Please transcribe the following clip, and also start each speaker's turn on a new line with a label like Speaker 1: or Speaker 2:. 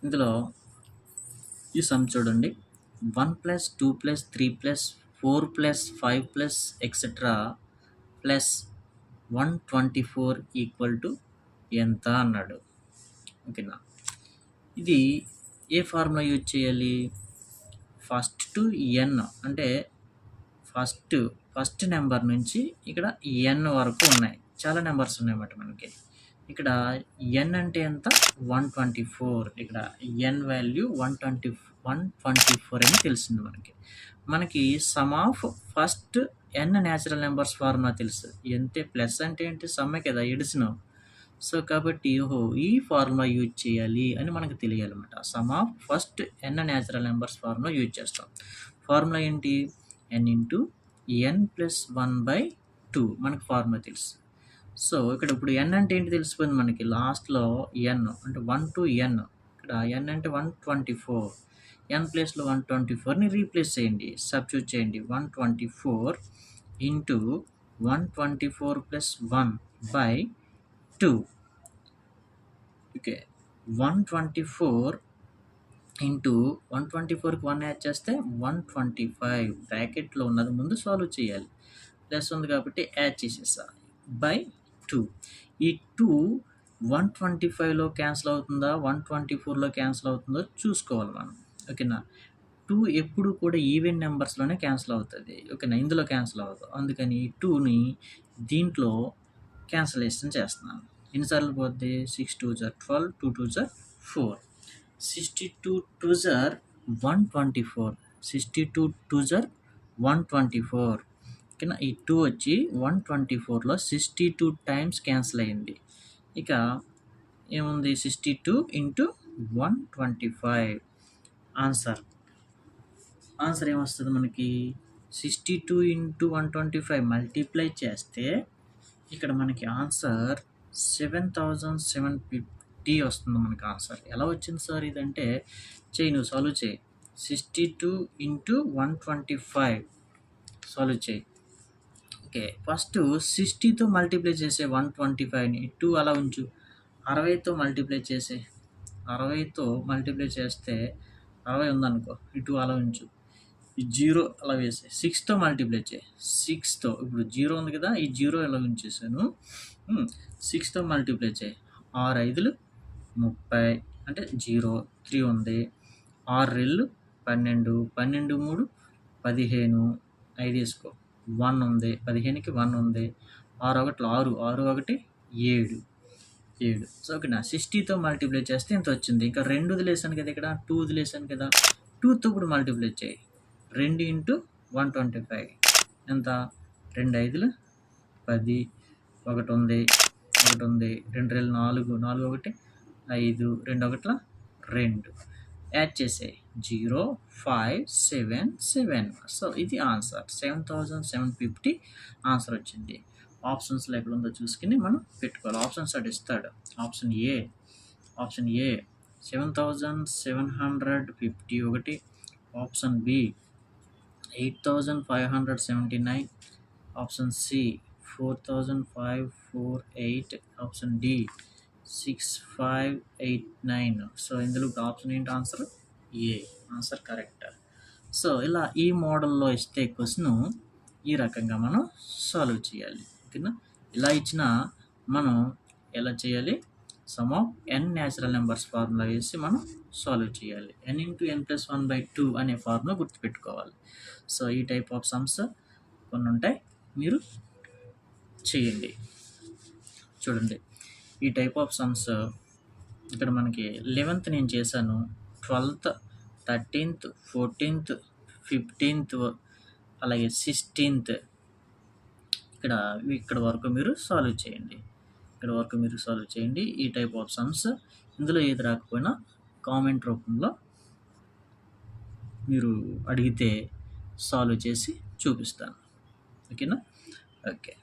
Speaker 1: ఇందులో ఈ సమ్ చూడండి. 1 + 2 + 3 + 4 + 5 + ఎక్సెట్రా ప్లస్ 124 ఈక్వల్ టు ఎంత అన్నాడు. ఓకేనా. ఇది ఏ ఫార్ములా యూజ్ చేయాలి? ఫస్ట్ టు ఎన్ అంటే ఫస్ట్ నెంబర్ నుంచి ఇక్కడ ఎన్ వరకు ఉన్నాయి. చాలా నెంబర్స్ ఉన్నాయన్నమాట మనకి. ఇక్కడ ఎన్ అంటే ఎంత? 124. ఇక్కడ ఎన్ వాల్యూ 124 అని తెలిసింది మనకి sum of first N natural numbers formula తెలుసు. ఎంతే ప్లస్ అంటే ఏంటి? సమ్మే కదా, ఎడిషన్. సో కాబట్టి ఈ ఫార్ములా యూజ్ చేయాలి అని మనకు తెలియాలన్నమాట. Sum of first N natural numbers formula use చేస్తాం. ఫార్ములా ఏంటి? ఎన్ ఇంటూ ఎన్ ప్లస్ 1/2 మనకు ఫార్ములా తెలుసు. సో ఇక్కడ ఇప్పుడు ఎన్ అంటే ఏంటి తెలిసిపోయింది మనకి. లాస్ట్లో ఎన్ అంటే 1 to n. ఇక్కడ ఎన్ అంటే 124. ఎన్ ప్లేస్లో 124ని రీప్లేస్ చేయండి, సబ్స్టిట్యూట్ చేయండి. 124 ఇంటూ 124 + 1/2. ఓకే. 124 ఇంటూ 124కి 1 యాడ్ చేస్తే 125. బ్రాకెట్లో ఉన్నది ముందు సాల్వ్ చేయాలి. ప్లస్ ఉంది కాబట్టి యాడ్ చేసేసా బై 2. ఈ 2 125లో క్యాన్సిల్ అవుతుందా, 124లో క్యాన్సిల్ అవుతుందో చూసుకోవాలి మనం. ఓకేనా. 2 ఎప్పుడు కూడా ఈవెన్ నెంబర్స్లోనే క్యాన్సిల్ అవుతుంది. ఓకేనా, ఇందులో క్యాన్సిల్ అవ్వదు. అందుకని ఈ 2ని దీంట్లో క్యాన్సిలేషన్ చేస్తున్నాను. ఎన్నిసార్లు పోద్ది? 6 2s are 12, 2 2s are 4. 62 2s are 124. 62 2s are 124. ఓకేనా. ఈ 2 వచ్చి 124లో 62 టైమ్స్ క్యాన్సిల్ అయ్యింది. ఇక ఏముంది? 62 ఇంటూ 125. ఆన్సర్ ఏమొస్తుంది మనకి? 62 ఇంటూ 125 మల్టిప్లై చేస్తే ఇక్కడ మనకి ఆన్సర్ 7750 వస్తుంది మనకి ఆన్సర్. ఎలా వచ్చింది సార్ ఇదంటే, నువ్వు సాల్వ్ చేయి. 62 ఇంటూ 125 సాల్వ్ చేయి. ఓకే. ఫస్ట్ 60తో మల్టిప్లై చేసే 125ని 2 అలా ఉంచు. 60తో మల్టిప్లై చేసే 60తో మల్టిప్లై చేస్తే 60 ఉందనుకో, ఈ 2 అలా ఉంచు. ఈ 0 అలా వేసే 6తో మల్టిప్లై చేయి. 6తో ఇప్పుడు 0 ఉంది కదా, ఈ 0 ఎలా ఉంచేసాను. 6తో మల్టిప్లై చేయి. 6 5లు 30 అంటే 0. 3 ఉంది. 6 2 12, 12 3 15. 5 వేసుకో. 1 ఉంది. 15కి 1 ఉంది. 6 1 6, 6 1 7. సో ఓకేనా. 60తో మల్టిప్లై చేస్తే ఇంత వచ్చింది. ఇంకా 2 వదిలేసాను కదా, ఇక్కడ 2 వదిలేసాను కదా, 2తో కూడా మల్టిప్లై చేయి. 2 ఇంటూ 125 ఎంత? 2 5లు 10. 1 ఉంది. 2 2 4, 4 1 5, 2 1 2. యాడ్ చేసే 0 5 7 7. సో ఇది ఆన్సర్ 7750 ఆన్సర్ వచ్చింది. ఆప్షన్స్లో ఎక్కడ ఉందో చూసుకుని మనం పెట్టుకోవాలి. ఆప్షన్స్ అటు ఇస్తాడు. ఆప్షన్ ఏ 7750 ఒకటి. Option B 8579. Option C 4548. Option D 6589. So ఇందులో ఆప్షన్ ఏంటి? Answer A. Answer correct. So ఇలా ఈ మోడల్లో ఇస్తే క్వశ్చన్ ఈ రకంగా మనం సాల్వ్ చేయాలి. ఓకేనా. ఇలా ఇచ్చిన మనం ఎలా చేయాలి? Sum of N natural numbers formula వేసి మనం సాల్వ్ చేయాలి. n ఇంటూ n + 1/2 అనే ఫార్ములా గుర్తుపెట్టుకోవాలి. సో ఈ టైప్ ఆఫ్ సమ్స్ కొన్ని ఉంటాయి, మీరు చేయండి. చూడండి, ఈ టైప్ ఆఫ్ సమ్స్ ఇక్కడ మనకి 11th నేను చేశాను, 12th 13th 14th 15th అలాగే 16th ఇక్కడ వరకు మీరు సాల్వ్ చేయండి. ఈ టైప్ ఆఫ్ సమ్స్ ఇందులో ఏది రాకపోయినా కామెంట్ రూపంలో మీరు అడిగితే సాల్వ్ చేసి చూపిస్తాను. ఓకేనా. ఓకే.